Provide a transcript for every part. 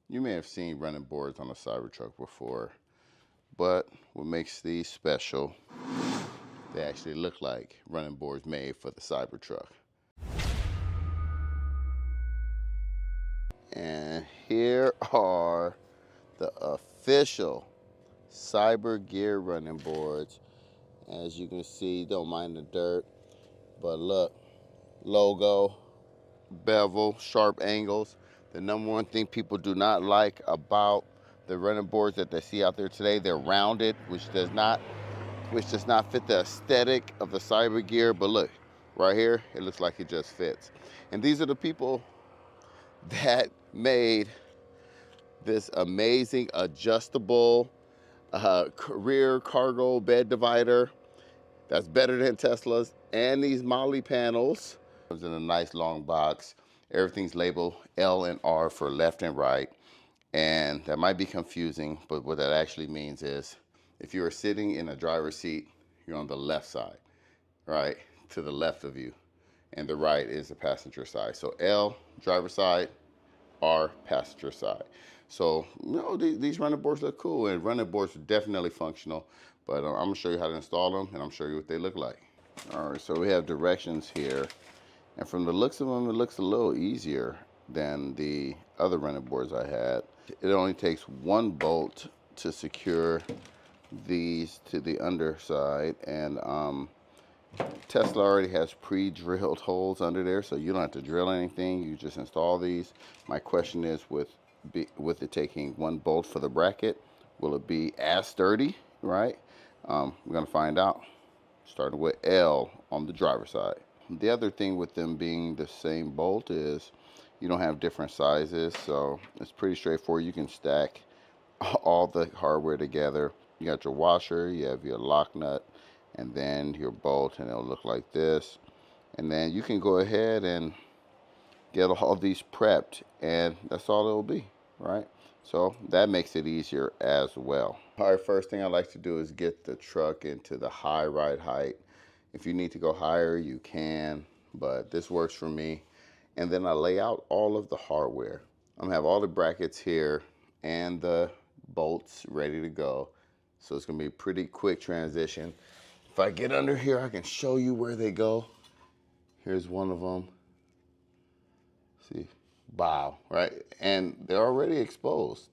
You may have seen running boards on a Cybertruck before, but what makes these special, they actually look like running boards made for the Cybertruck. And here are the official Cybergear running boards. As you can see, don't mind the dirt, but look, logo, bevel, sharp angles. The number one thing people do not like about the running boards that they see out there today, they're rounded, which does not fit the aesthetic of the Cybergear. But look, right here, it looks like it just fits. And these are the people that made this amazing adjustable rear cargo bed divider that's better than Tesla's, and these Molly panels. Comes in a nice long box. Everything's labeled L and R for left and right, and that might be confusing, but what that actually means is if you are sitting in a driver's seat, you're on the left side, right, to the left of you, and the right is the passenger side. So L, driver side, R, passenger side. So, you know, these running boards look cool, and running boards are definitely functional, but I'm gonna show you how to install them, and I'm show you what they look like. All right, so we have directions here, and from the looks of them, it looks a little easier than the other running boards I had. It only takes one bolt to secure these to the underside, and Tesla already has pre-drilled holes under there, so you don't have to drill anything. You just install these. My question is, with it taking one bolt for the bracket, will it be as sturdy, right? We're gonna find out, starting with L on the driver's side. The other thing with them being the same bolt is you don't have different sizes, so it's pretty straightforward. You can stack all the hardware together. You got your washer, you have your lock nut, and then your bolt, and it'll look like this. And then you can go ahead and get all these prepped, and that's all it'll be, right? So that makes it easier as well. All right, first thing I like to do is get the truck into the high ride height. If you need to go higher, you can, but this works for me. And then I lay out all of the hardware. I'm gonna have all the brackets here and the bolts ready to go. So it's gonna be a pretty quick transition. If I get under here, I can show you where they go. Here's one of them. See, wow, right? And they're already exposed.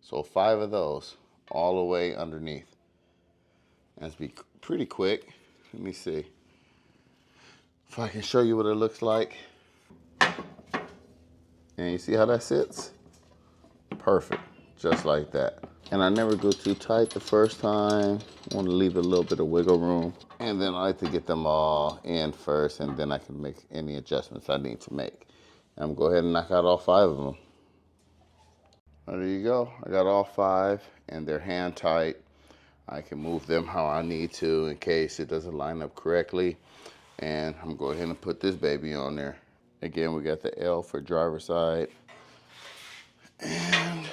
So 5 of those all the way underneath. That's be pretty quick. Let me see if I can show you what it looks like. And you see how that sits? Perfect, just like that. And I never go too tight the first time. I want to leave a little bit of wiggle room. And then I like to get them all in first, and then I can make any adjustments I need to make. I'm gonna go ahead and knock out all 5 of them. There you go. I got all 5, and they're hand tight. I can move them how I need to in case it doesn't line up correctly. And I'm going to go ahead and put this baby on there. Again, we got the L for driver side. And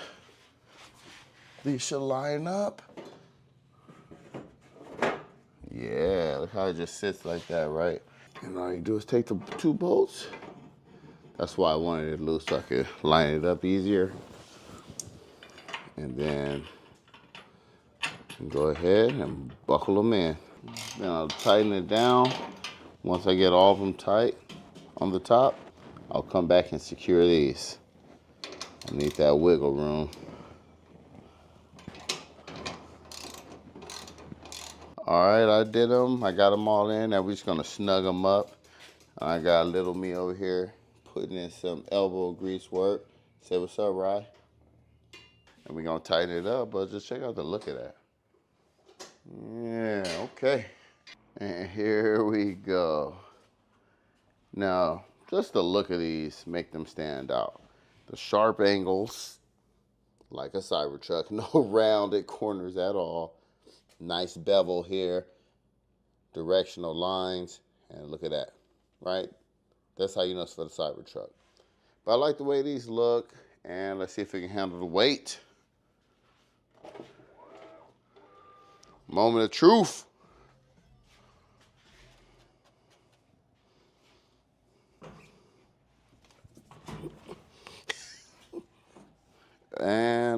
these should line up. Yeah, look how it just sits like that, right? And all you do is take the 2 bolts. That's why I wanted it loose, so I could line it up easier. And then go ahead and buckle them in. Then I'll tighten it down. Once I get all of them tight on the top, I'll come back and secure these. I need that wiggle room. All right, I did them. I got them all in. Now we're just gonna snug them up. I got little me over here putting in some elbow grease work. Say what's up, Rye. And we're gonna tighten it up, but just check out the look of that. Yeah, okay. And here we go. Now, just the look of these make them stand out. The sharp angles, like a Cybertruck, no rounded corners at all. Nice bevel here, directional lines, and look at that, right? That's how you know it's for the Cybertruck. But I like the way these look, and let's see if we can handle the weight. Moment of truth.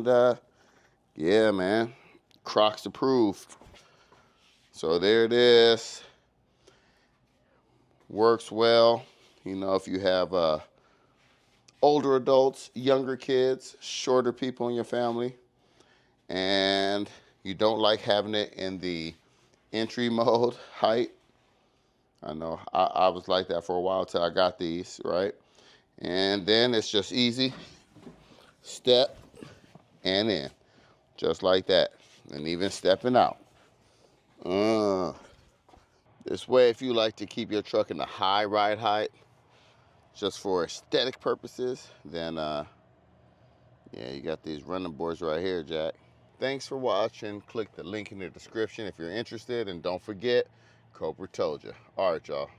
And yeah, man, Crocs approved. So there it is. Works well. You know, if you have older adults, younger kids, shorter people in your family, and you don't like having it in the entry mode height. I know I was like that for a while till I got these, right? And then it's just easy, step and in, just like that. And even stepping out. This way, if you like to keep your truck in a high ride height, just for aesthetic purposes, then yeah, you got these running boards right here, Jack. Thanks for watching. Click the link in the description if you're interested, and don't forget, Cobra told you. All right, y'all.